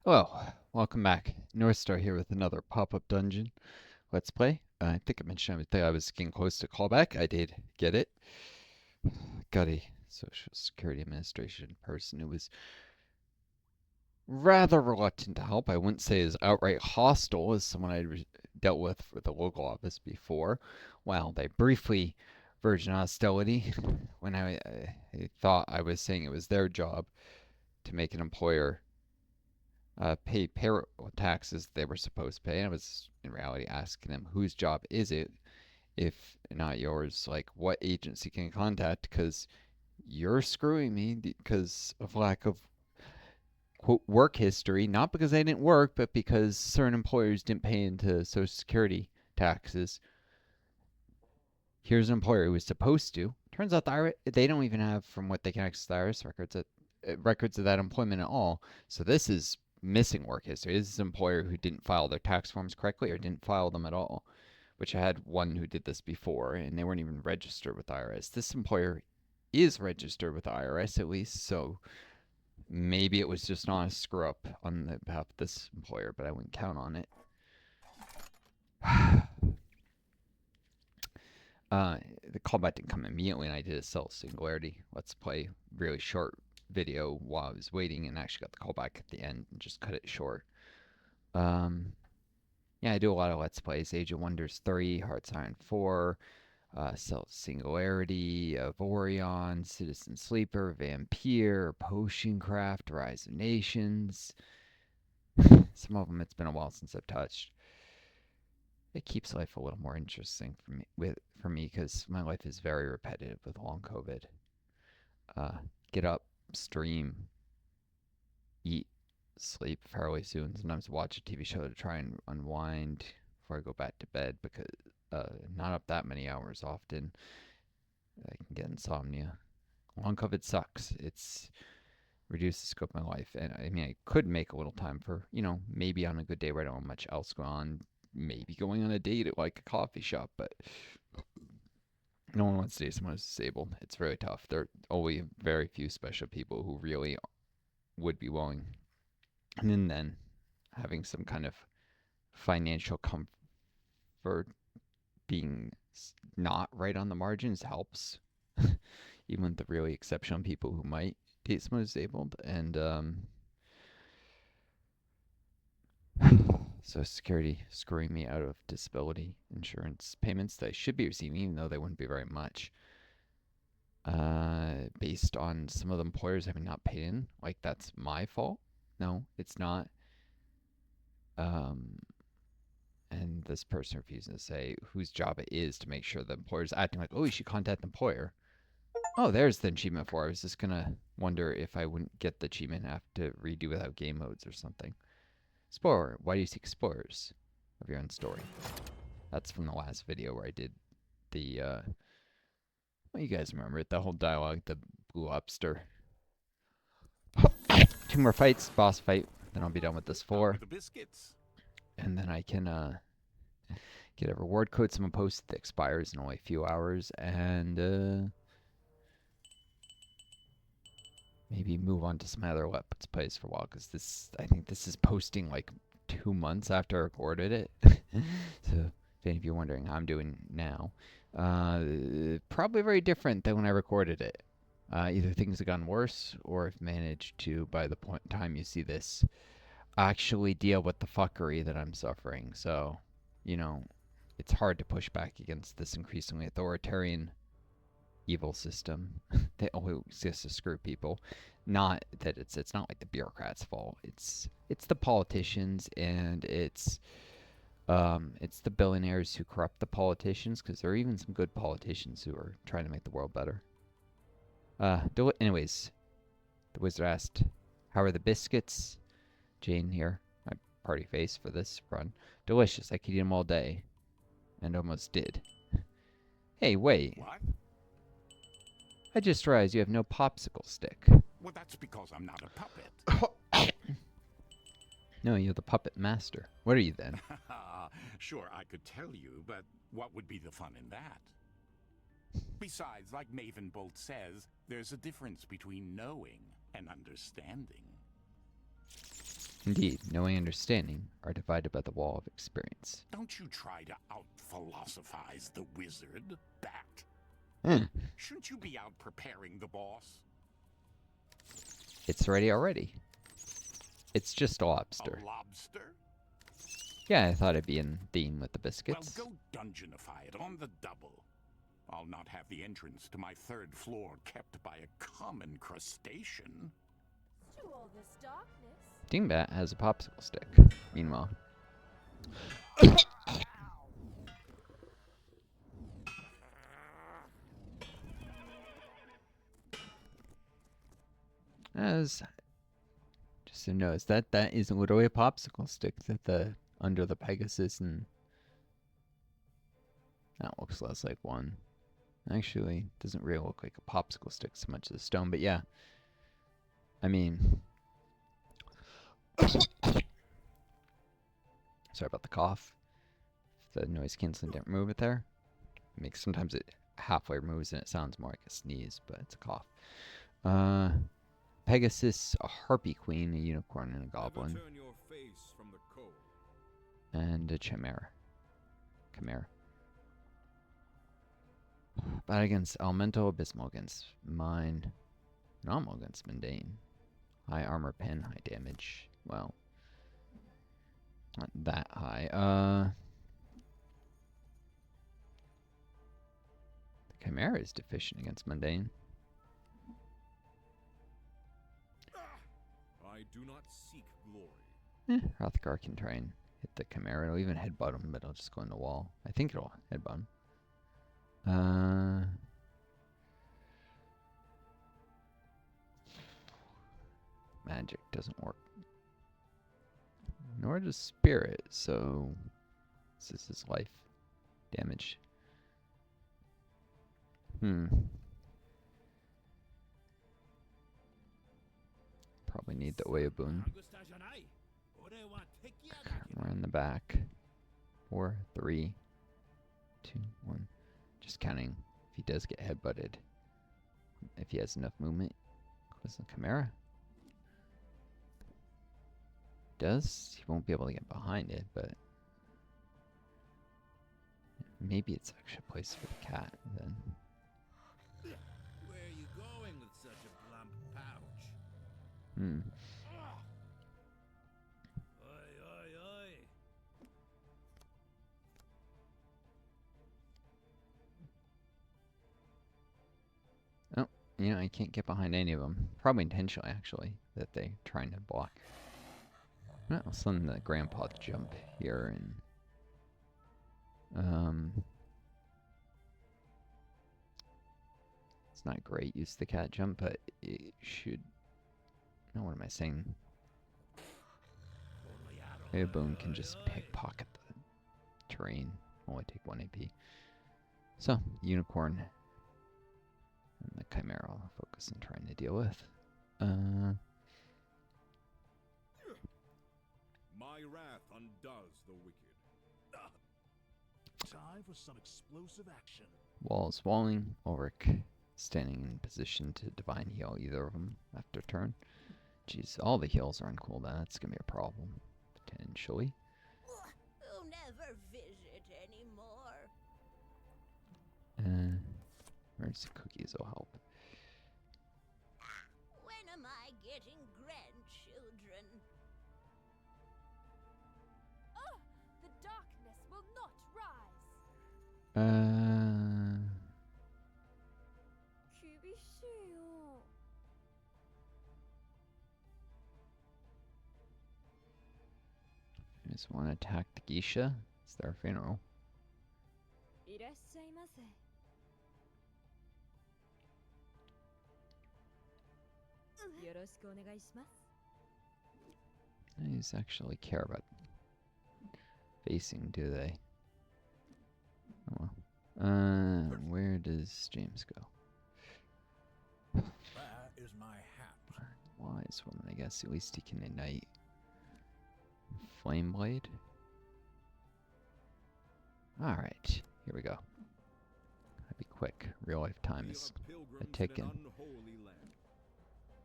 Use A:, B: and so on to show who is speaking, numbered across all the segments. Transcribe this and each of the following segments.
A: Hello, welcome back. Northstar here with another Popup Dungeon Let's Play. I think I mentioned I was getting close to callback. I did get it. Got a Social Security Administration person who was rather reluctant to help. I wouldn't say as outright hostile as someone I'd dealt with the local office before. Well, they briefly verged on hostility when I thought I was saying it was their job to make an employer pay payroll taxes they were supposed to pay. I was in reality asking them, whose job is it if not yours? Like, what agency can I contact? Because you're screwing me because of lack of quote work history, not because I didn't work, but because certain employers didn't pay into Social Security taxes. Here's an employer who was supposed to. Turns out they don't even have, from what they can access, the IRS records of that employment at all. So this is missing work history. This is an employer who didn't file their tax forms correctly or didn't file them at all, which I had one who did this before, and they weren't even registered with the IRS. This employer is registered with the IRS at least, so maybe it was just not a screw up on the behalf of this employer, but I wouldn't count on it. The callback didn't come immediately, and I did a self-singularity let's play, really short video while I was waiting, and actually got the callback at the end and just cut it short. Yeah, I do a lot of let's plays. Age of Wonders 3, Hearts Iron 4, Self-Singularity, Vorion, Citizen Sleeper, Vampire, Potioncraft, Rise of Nations. Some of them it's been a while since I've touched. It keeps life a little more interesting for me because my life is very repetitive with long COVID. Get up, stream, eat, sleep fairly soon. Sometimes watch a TV show to try and unwind before I go back to bed because not up that many hours often. I can get insomnia. Long COVID sucks. It's reduced the scope of my life. And I mean, I could make a little time for, maybe on a good day where I don't have much else going on, maybe going on a date at like a coffee shop, but no one wants to date someone who's disabled. It's really tough. There are only very few special people who really would be willing. And then having some kind of financial comfort being not right on the margins helps. Even with the really exceptional people who might date someone who's disabled. And Social Security screwing me out of disability insurance payments that I should be receiving, even though they wouldn't be very much. Based on some of the employers having not paid in, like that's my fault. No, it's not. And this person refusing to say whose job it is to make sure the employer's acting like, oh, you should contact the employer. Oh, there's the achievement for. I was just gonna wonder if I wouldn't get the achievement and have to redo without game modes or something. Spoiler, why do you seek spoilers of your own story? That's from the last video where I did the, well, you guys remember it, the whole dialogue, the blue lobster. 2 more fights, boss fight, then I'll be done with this 4. And then I can, get a reward code someone posted that expires in only a few hours, and, maybe move on to some other Let's Plays for a while, because I think this is posting like 2 months after I recorded it. So, if any of you are wondering how I'm doing now, probably very different than when I recorded it. Either things have gotten worse, or I've managed to, by the time you see this, actually deal with the fuckery that I'm suffering. So, it's hard to push back against this increasingly authoritarian evil system that always exists to screw people. Not that it's not like the bureaucrats' fault. It's the politicians, and it's the billionaires who corrupt the politicians, because there are even some good politicians who are trying to make the world better. Anyways, the wizard asked, "How are the biscuits?" Jane here, my party face for this run. Delicious. I could eat them all day, and almost did. Hey, wait.
B: What?
A: I just realized you have no popsicle stick.
B: Well, that's because I'm not a puppet.
A: No, you're the puppet master. What are you then?
B: Sure, I could tell you, but what would be the fun in that? Besides, like Maven Bolt says, there's a difference between knowing and understanding.
A: Indeed, knowing and understanding are divided by the wall of experience.
B: Don't you try to out-philosophize the wizard, Bat.
A: Hmm.
B: Shouldn't you be out preparing the boss?
A: It's ready already. It's just a lobster.
B: A lobster?
A: Yeah, I thought it'd be in theme with the biscuits.
B: Well, go dungeonify it on the double. I'll not have the entrance to my third floor kept by a common crustacean.
C: Through all this darkness.
A: Dingbat has a popsicle stick. Meanwhile, as just to notice that is literally a popsicle stick that the under the Pegasus, and that looks less like one. Actually, doesn't really look like a popsicle stick so much as a stone, but yeah. I mean, sorry about the cough. If the noise canceling didn't remove it there, sometimes it halfway removes and it sounds more like a sneeze, but it's a cough. Pegasus, a harpy queen, a unicorn, and a goblin.
D: Never turn your face from the cold.
A: And a chimera. Bad against elemental, abysmal against mine, normal against mundane. High armor pen, high damage. Well, not that high. The chimera is deficient against mundane.
D: I do not seek glory.
A: Hrothgar can try and hit the chimera. It'll even headbutt him, but it'll just go in the wall. I think it'll headbutt him. Magic doesn't work. Nor does spirit, so this is his life damage. Probably need the Oya boon. We're in the back. 4, 3, 2, 1. Just counting if he does get headbutted. If he has enough movement. Close the chimera. Does. He won't be able to get behind it, but maybe it's actually a place for the cat then.
D: Where are you going with such a plump pouch? Oi, oi, oi.
A: Oh, you know, I can't get behind any of them. Probably intentionally, actually, that they're trying to block. Well, I'll send the grandpa to jump here and it's not great use the cat jump, but it should. No, what am I saying? Maybe a boon can just pickpocket the terrain. Only take 1 AP. So, unicorn and the chimera I'll focus on trying to deal with.
D: My wrath undoes the wicked.
E: Time for some explosive action.
A: Walls walling. Ulrich standing in position to divine heal either of them after turn. Jeez, all the heals are on cooldown. That's gonna be a problem potentially.
C: You'll never visit anymore.
A: Where's the cookies? Will help.
C: When am I getting grandchildren? Oh, the darkness will not rise.
A: I just want to attack the geisha. It's their funeral. These actually care about facing, do they? Oh well. Where does James go?
E: That is my hat.
A: Wise woman, I guess. At least he can ignite Flame Blade. Alright, here we go. Gotta be quick. Real life time is a ticking.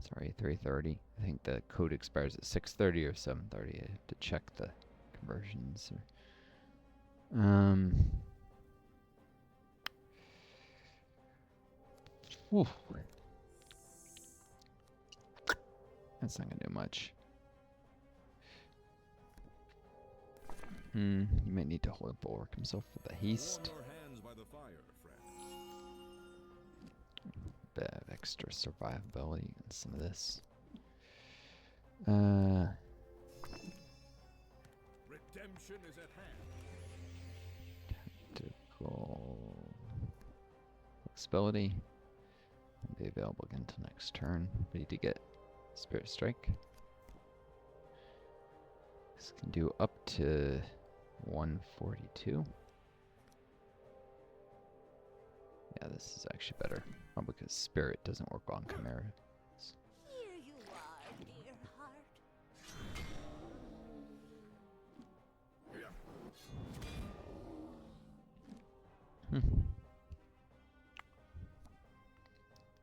A: Sorry, 3:30. I think the code expires at 6:30 or 7:30. I have to check the conversions. Whew. That's not gonna do much. You might need to hold bulwark himself for the haste.
D: Warm your hands by the fire, friend.
A: Bit of extra survivability and some of this.
D: Redemption is at hand.
A: Tactical flexibility won't be available again until next turn. We need to get Spirit Strike. This can do up to 142. Yeah, this is actually better. Probably because Spirit doesn't work on Chimera.
C: Here you are, dear heart.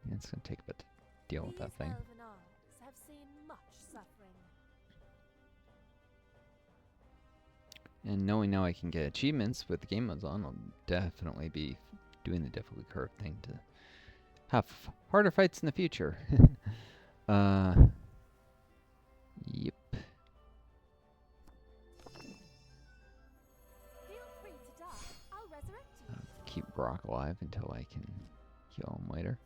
A: Yeah, it's gonna take a bit to deal with that thing.
C: These elven arms have seen much suffering.
A: And knowing now I can get achievements with the game modes on, I'll definitely be doing the difficulty curve thing to have harder fights in the future. Yep.
C: Feel free to die. I'll resurrect you.
A: Keep Brock alive until I can kill him later.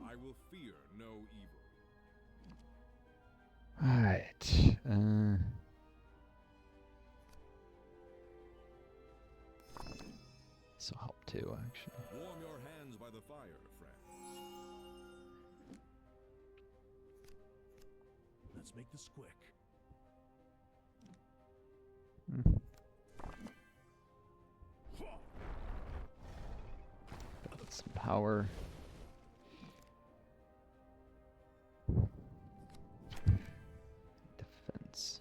D: I will fear no evil.
A: Alright. This will help too, actually.
D: Warm your hands by the fire, friend.
E: Let's make this quick.
A: Build some power. Defense.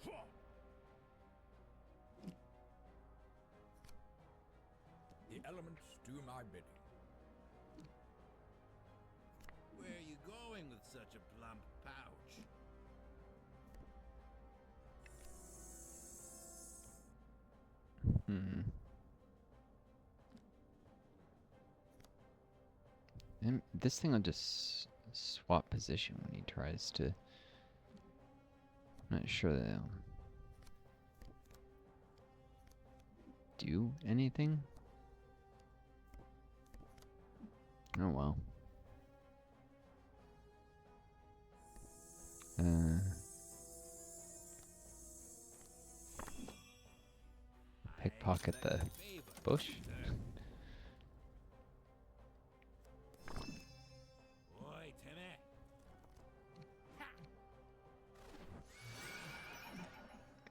E: The elements do my bidding.
D: Where are you going with such a plump pouch?
A: And this thing will just swap position when he tries to. I'm not sure that it'll do anything. Oh well. Pickpocket the bush.
D: Oi, Timmy.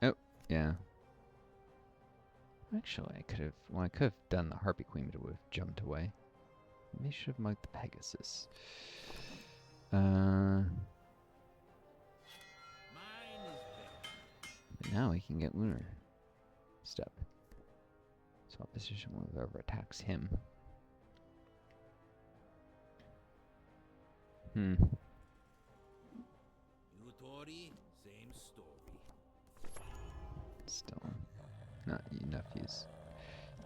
A: Oh, yeah. Actually, I could have. Well, I could have done the Harpy Queen, but it would have jumped away. Maybe I should have marked the Pegasus.
D: Mine is
A: But now he can get Lunar Step. Swap position with whoever attacks him.
D: You Tori, same story.
A: Still not enough use.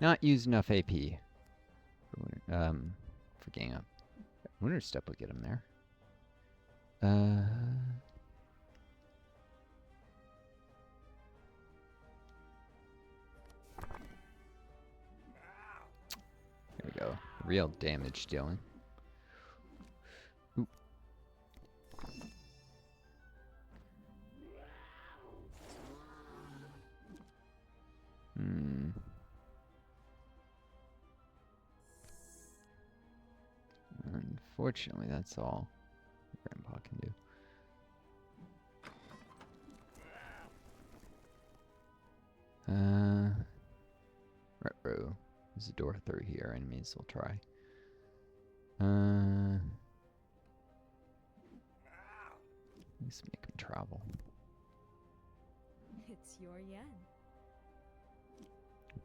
A: Not use enough AP. For getting up. Lunar Step would get him there. There we go. Real damage dealing. Ooh. Unfortunately, that's all Grandpa can do. Ruh-roh. There's a door through here. Enemies will try. At least make them travel.
C: It's your yen.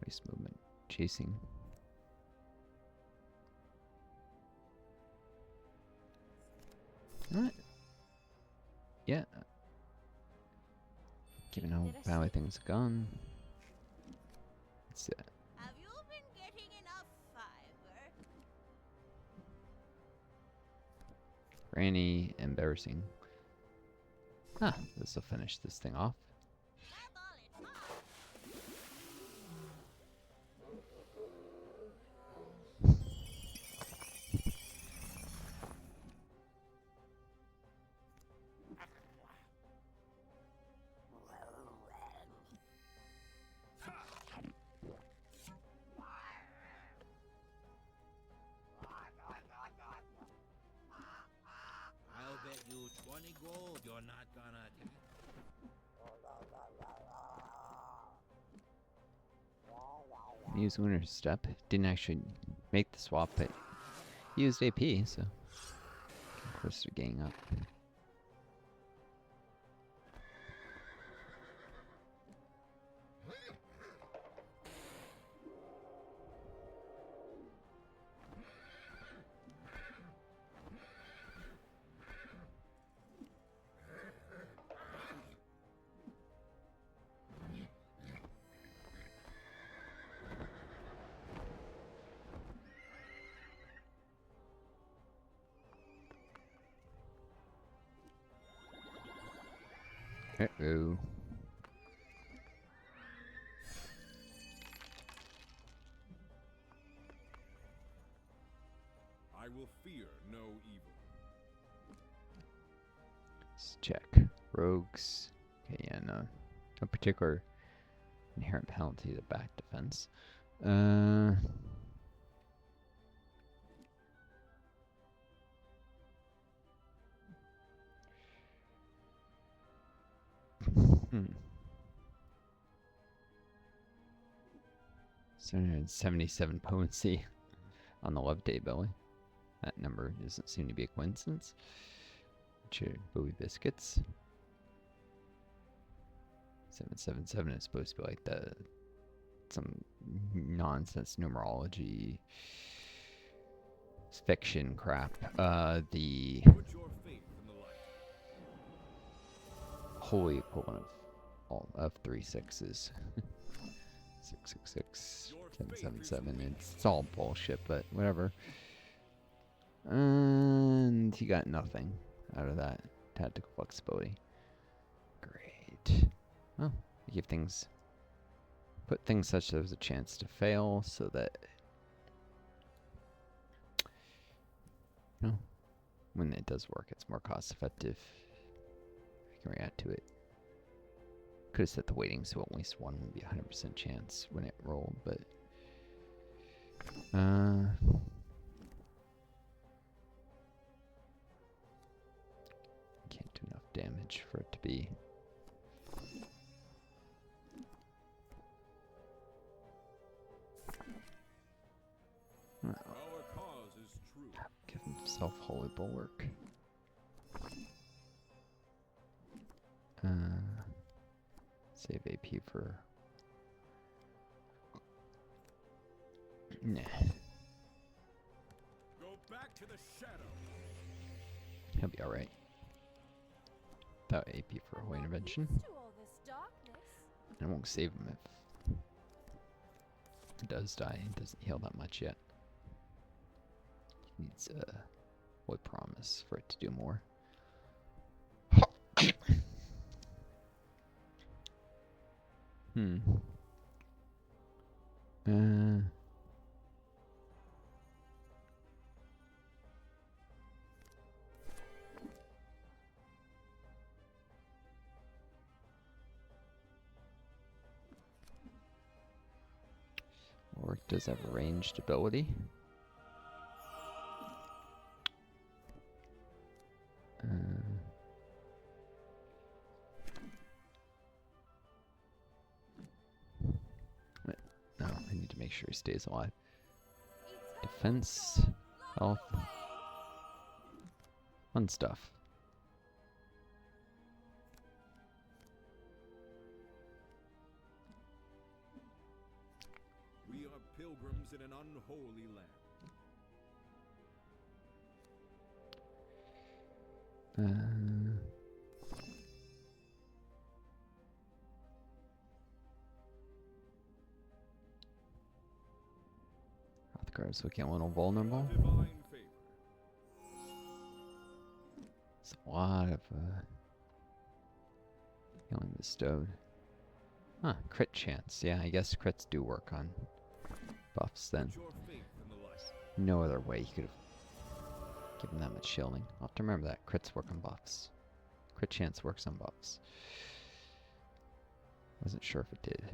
A: Waste movement. Chasing. Alright. Yeah. Given how badly things have gone. It's
C: Have you been getting enough fiber?
A: rainy, embarrassing. Ah, this will finish this thing off.
C: Grab all it wants.
D: I'll bet you 20 gold you're not gonna attack.
A: Use Winter's Step. Didn't actually make the swap, but he used AP, so of course they're getting up. Uh-oh.
E: I will fear no evil.
A: Let's check. Rogues. Okay, yeah, no particular inherent penalty to back defense. Hmm. 777 potency on the levitate belly. That number doesn't seem to be a coincidence. Bowie biscuits. 777 is supposed to be like some nonsense numerology fiction crap. The
E: Put your faith in the light.
A: holy equivalent of 3 6s. 666, 777. It's all bullshit, but whatever. And he got nothing out of that tactical flexibility. Great. Well, you give put things such as a chance to fail, so that when it does work, it's more cost effective. You can react to it. Could have set the weighting so at least one would be 100% chance when it rolled, but can't do enough damage for it to be.
E: Our cause is true.
A: Give himself holy bulwark. Save AP for. Nah,
E: Go back to the shadow.
A: he'll be alright. Without AP for holy intervention.
C: Used to all this darkness.
A: I won't save him if it does die. It doesn't heal that much yet. He needs a holy promise for it to do more. Orc does have a ranged ability. No, I need to make sure he stays alive. Defense, health, fun stuff.
E: We are pilgrims in an unholy land.
A: make ours looking a little vulnerable.
E: Divine favor.
A: It's a lot of healing bestowed. Huh, crit chance. Yeah, I guess crits do work on buffs then.
E: Put your faith in the light.
A: No other way you could have given that much shielding. I'll have to remember that. Crits work on buffs. Crit chance works on buffs. Wasn't sure if it did.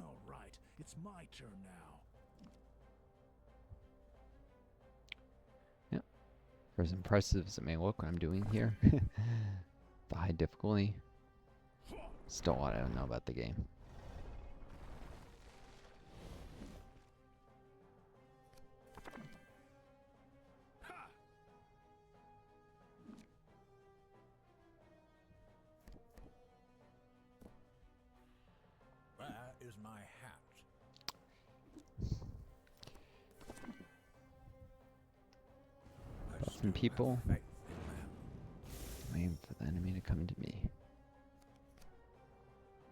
F: All right, it's my turn now.
A: Yep. For as impressive as it may look what I'm doing here, the high difficulty, still a lot I don't know about the game.
F: Where is my hat? I
A: Some
F: still
A: people
F: have faith in them.
A: waiting for the enemy to come to me.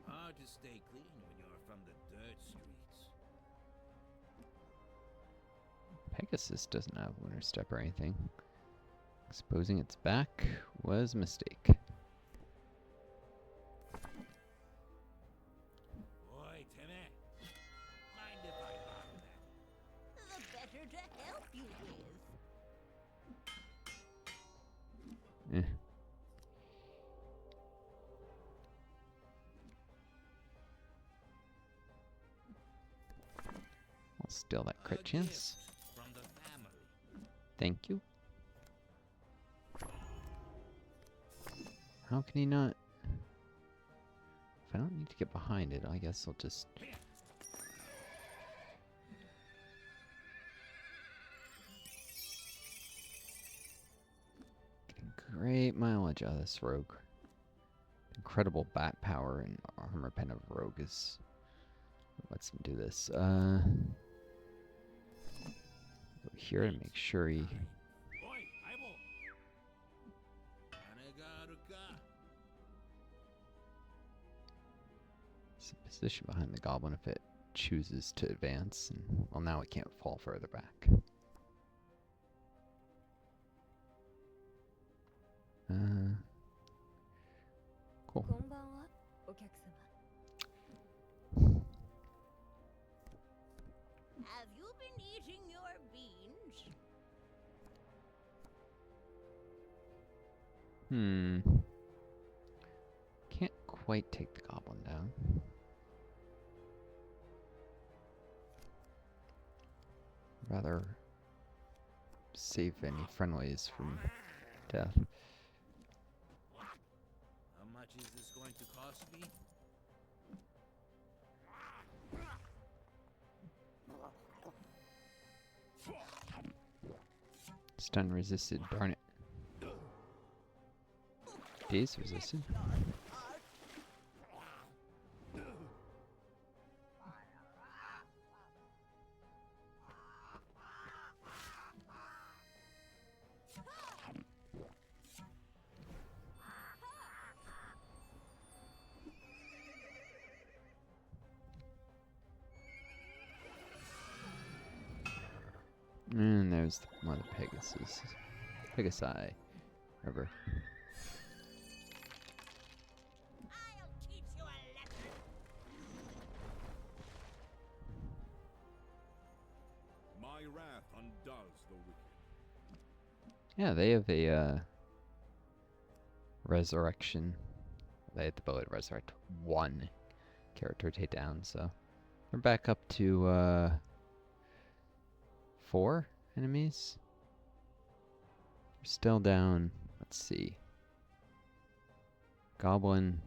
D: Hard to stay clean when you're from the dirt streets.
A: Pegasus doesn't have Lunar Step or anything. Exposing its back was a mistake.
D: Boy, Timmy, mind if I borrow that?
C: The better to help you with.
A: Eh. I'll steal that crit
D: A
A: chance.
D: gift from the family.
A: Thank you. How can he not? If I don't need to get behind it, I guess I'll just... Getting great mileage out of this rogue. Incredible bat power and armor pen of rogue is what lets him do this. Go here to make sure he...
D: Boy, eyeball. Anegaruka.
A: It's in position behind the goblin if it chooses to advance, and well, now it can't fall further back. Cool.
C: こんばんは、お客様。Have you been eating your beans?
A: Can't quite take the goblin down. Rather save any friendlies from death.
D: How much is this going to cost me?
A: Stun resisted, darn it. Daze resisted. And there's one of the Pegasus. Pegasi. Whatever.
C: I'll teach you a lesson.
E: My wrath undoes the wicked.
A: Yeah, they have a resurrection. They had the ability to resurrect one character to take down, so they're back up to 4 enemies. They're still down. Let's see. Goblin,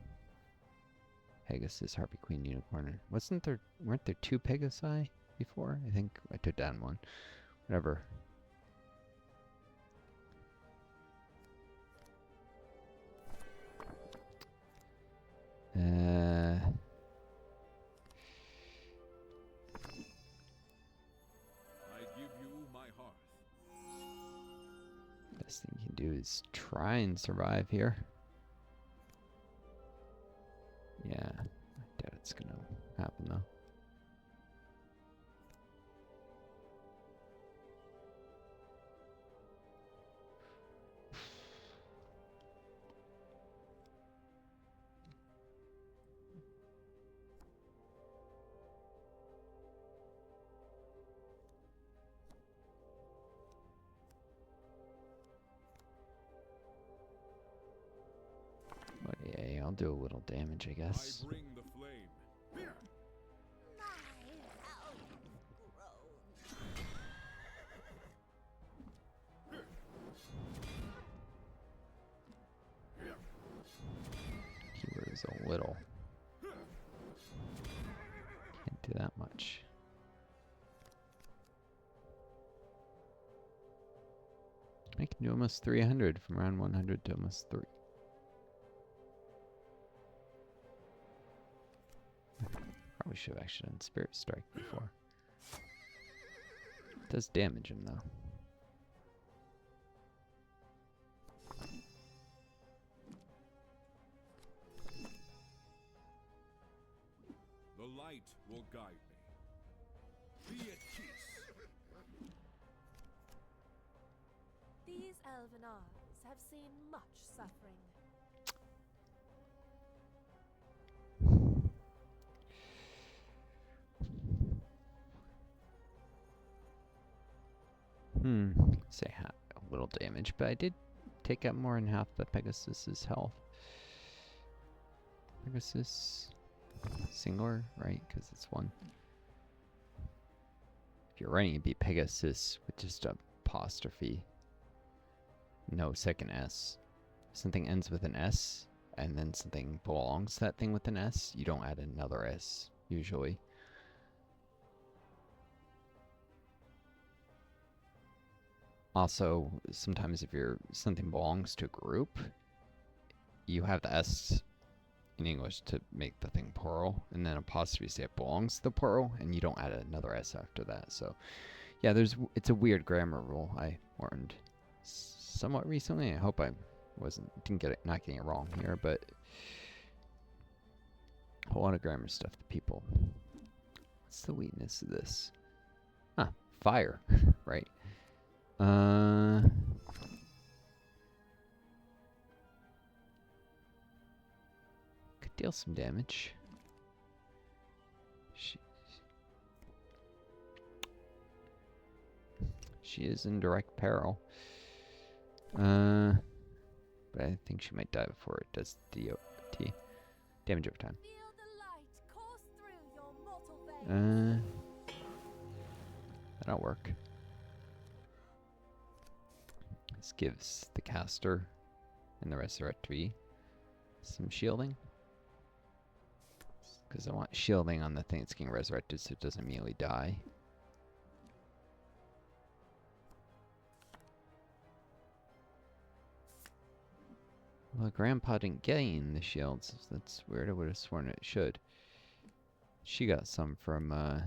A: Pegasus, Harpy Queen, Unicorn. Weren't there 2 Pegasi before? I think I took down one. Whatever.
E: I give you my hearth.
A: Best thing you can do is try and survive here. Yeah, I doubt it's gonna happen though. do a little damage, I guess.
E: I bring the flame. Here.
C: My health grows.
A: Keyword is a little. Can't do that much. I can do almost 300 from around 100 to almost 3. Probably should have actually done Spirit Strike before. It does damage him though.
E: The light will guide me. Be at peace.
C: These elven eyes have seen much suffering.
A: Say a little damage, but I did take out more than half the Pegasus's health. Pegasus singular, right? Because it's one. If you're writing, it'd be Pegasus with just a apostrophe. No second S. If something ends with an S, and then something belongs to that thing with an S, you don't add another S, usually. Also, sometimes if something belongs to a group, you have the S in English to make the thing plural, and then apostrophe say it belongs to the plural, and you don't add another S after that. So, yeah, it's a weird grammar rule I learned somewhat recently. I hope I not getting it wrong here, but a whole lot of grammar stuff to people. What's the weakness of this? Fire, right? Could deal some damage. She is in direct peril. But I think she might die before it does DOT. Damage over time.
C: Feel the light course through your mortal veins.
A: That'll work. This gives the caster and the resurrectee some shielding. Because I want shielding on the thing that's getting resurrected so it doesn't immediately die. Well, Grandpa didn't gain the shields. That's weird. I would have sworn it should. She got some from, I've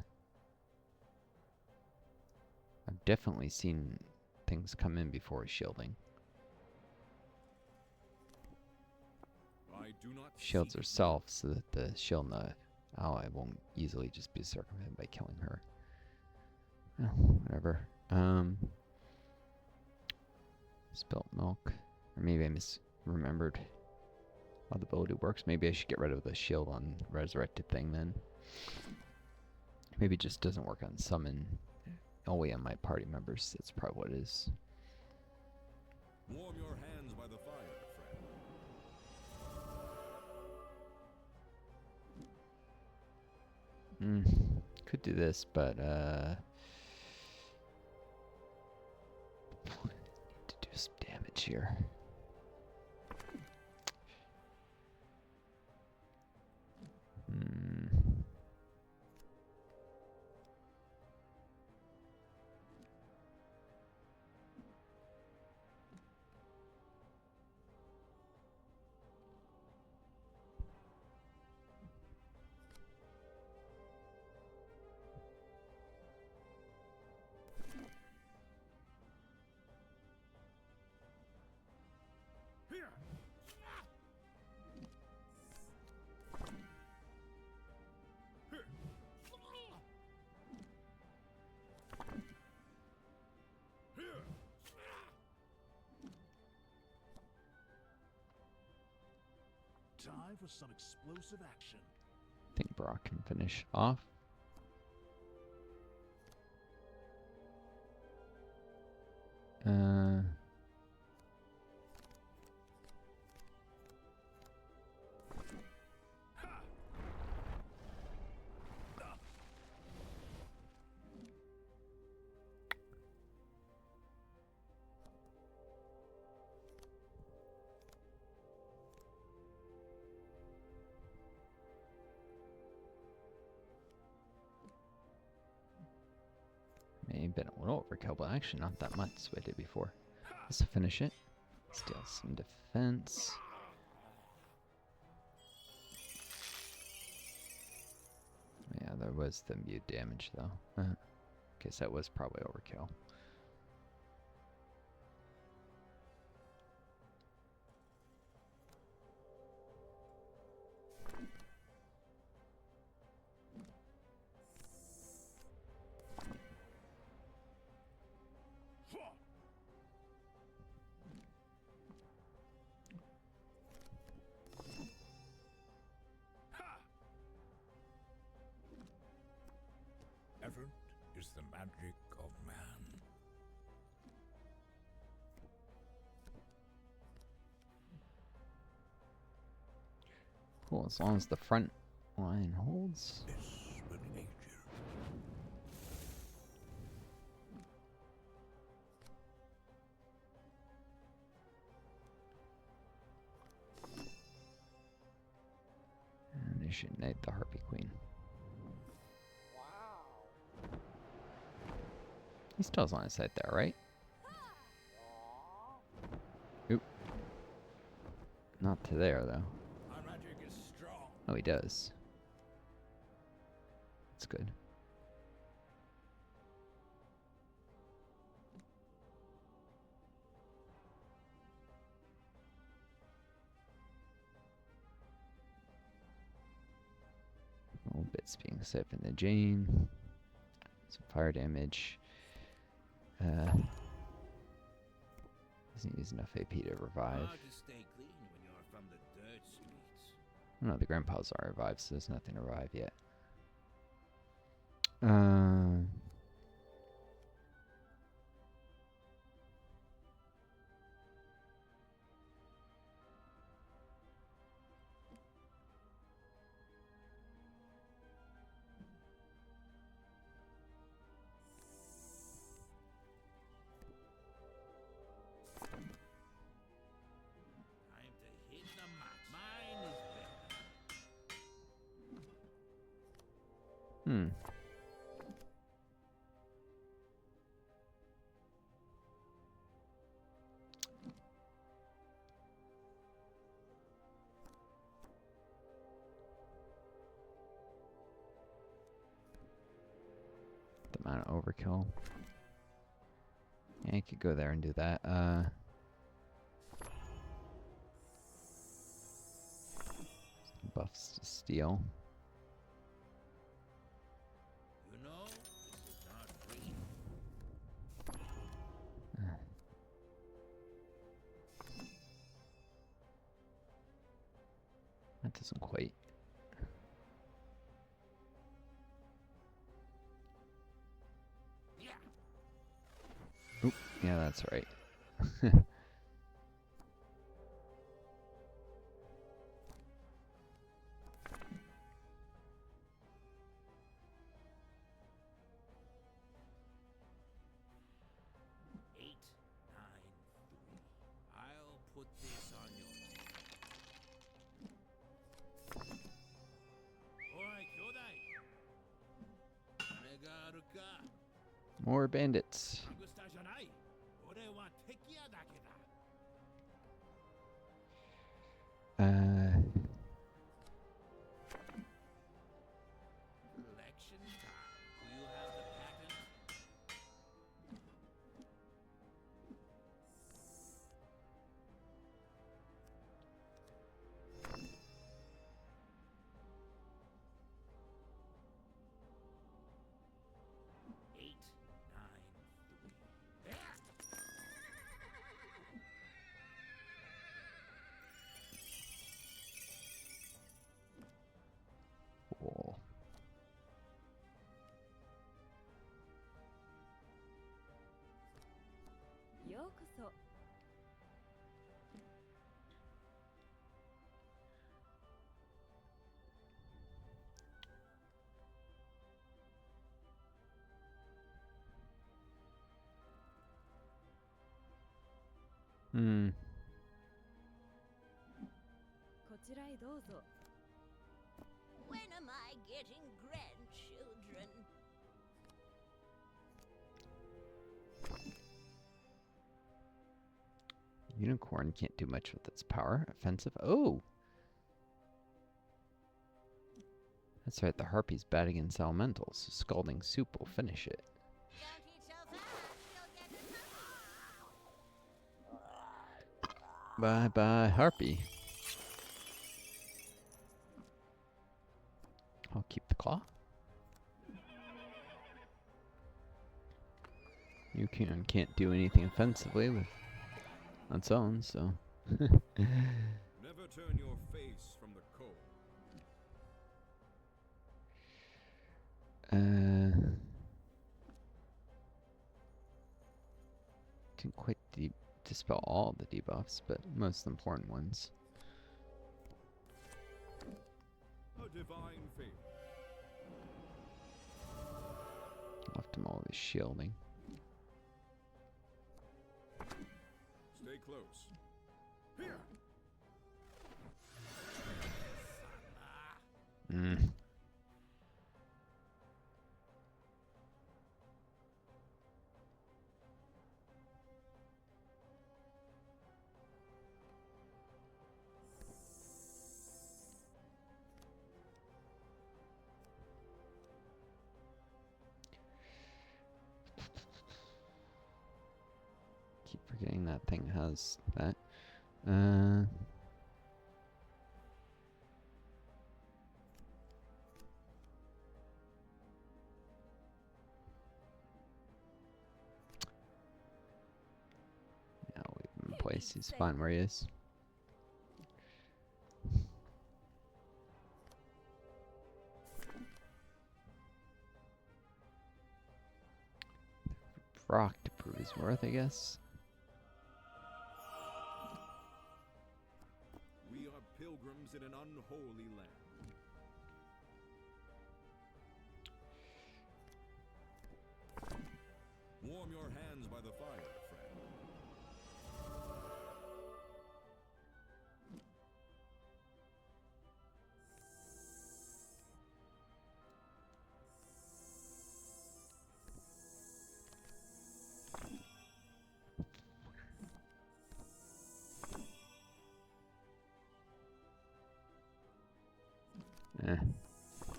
A: definitely seen things come in before shielding.
E: I do not
A: Shields
E: seek
A: herself so that the shield ally won't easily just be circumvented by killing her. Oh, whatever. Spilt milk. Or maybe I misremembered how the ability works. Maybe I should get rid of the shield on resurrected thing then. Maybe it just doesn't work on summon only on my party members. That's probably what it is.
E: Warm your hands by the fire, friend.
A: Could do this, but need to do some damage here.
F: Here. Time for some explosive action.
A: I think Brock can finish off. been a little overkill, but actually not that much as I did before. This will finish it. Steal some defense. Yeah, there was the mute damage though. Guess that was probably overkill.
F: Effort is the magic of man.
A: Cool, as long as the front line holds.
F: This will aid
A: And they should knight the Harpy Queen. He still has line of sight there, right? Oop. Not to there, though.
F: Our magic is strong.
A: Oh, he does. That's good. Little bits being saved in the Jane. Some fire damage. Doesn't use enough AP to revive.
D: Hard to stay clean when you're from the dirt streets.
A: Oh, no, the grandpa's are revived, so there's nothing to revive yet.
D: Time to hit the match. Mine is better.
A: Hmm. The amount of overkill. Yeah, you could go there and do that. Buffs to steal.
D: You know, this is not free.
A: That doesn't quite.
D: Yeah.
A: Oop, yeah, that's right.
D: Eight, 9, 3. I'll put this on your name. Oi, kyodai. Anega aruka.
A: More bandits.
D: Agusta janai. Ore wa tekiya dake da. Election time. Do you have the patent? Eight, 9, 3.
A: Cool.
C: Yokoso.
A: Hmm.
C: こちらへどうぞ。
G: When am I getting grandchildren?
A: Unicorn can't do much with its power. Offensive. Oh! That's right, the Harpy's bad against elementals, so Scalding Soup will finish it.
G: Don't eat so fast, you'll get the
A: Bye-bye, Harpy. I'll keep the claw. Unicorn can't do anything offensively with on its own, so...
E: Never turn your face from the cold.
A: Didn't quite dispel all the debuffs, but most important ones.
E: A divine favor.
A: Left him all his shielding.
E: Stay close. Here.
A: Mm. Keep forgetting that thing has that. Yeah, I'll leave him in place. He's fine where he is. Rock to prove his worth, I guess.
E: We are pilgrims in an unholy land. Warm your hands by the fire, friend.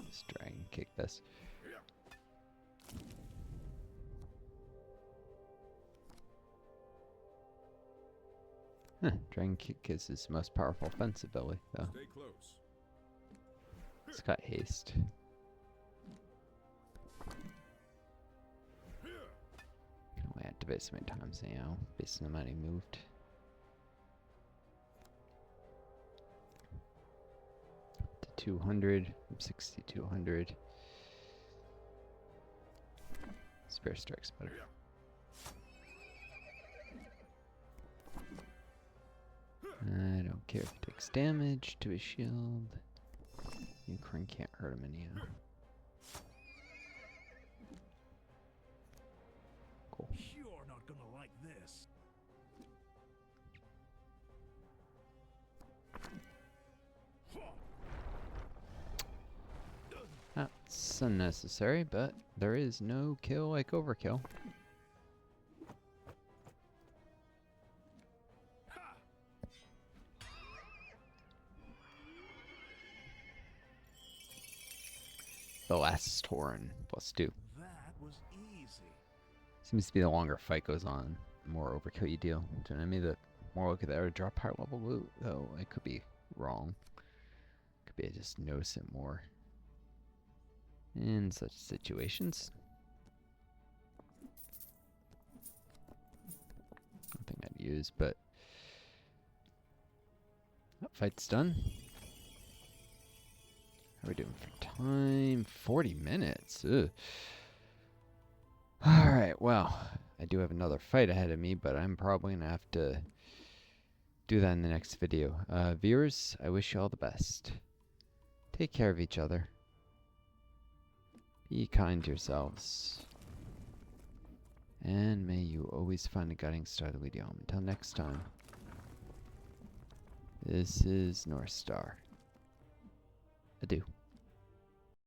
A: Let's dragon kick this. Dragon kick is his most powerful offensive ability, though.
E: Stay close.
A: It's got haste. Can only activate so many times now, based on the amount he moved. To 200, from 60 to 100. Spare strike's better. I don't care if he takes damage to his shield. Unicorn can't hurt him anyhow. Cool.
F: You're not gonna like this.
A: That's unnecessary, but there is no kill like overkill. The last Torin +2.
F: That was easy.
A: Seems to be the longer fight goes on, the more overkill you deal to an enemy, the more likely they are to drop higher level loot, though I could be wrong. Could be I just notice it more in such situations. Nothing I'd use, but that fight's done. How are we doing for time? 40 minutes. Ugh. Alright, well, I do have another fight ahead of me, but I'm probably going to have to do that in the next video. Viewers, I wish you all the best. Take care of each other. Be kind to yourselves. And may you always find a guiding star to lead you home. Until next time, this is Northstar. Adieu.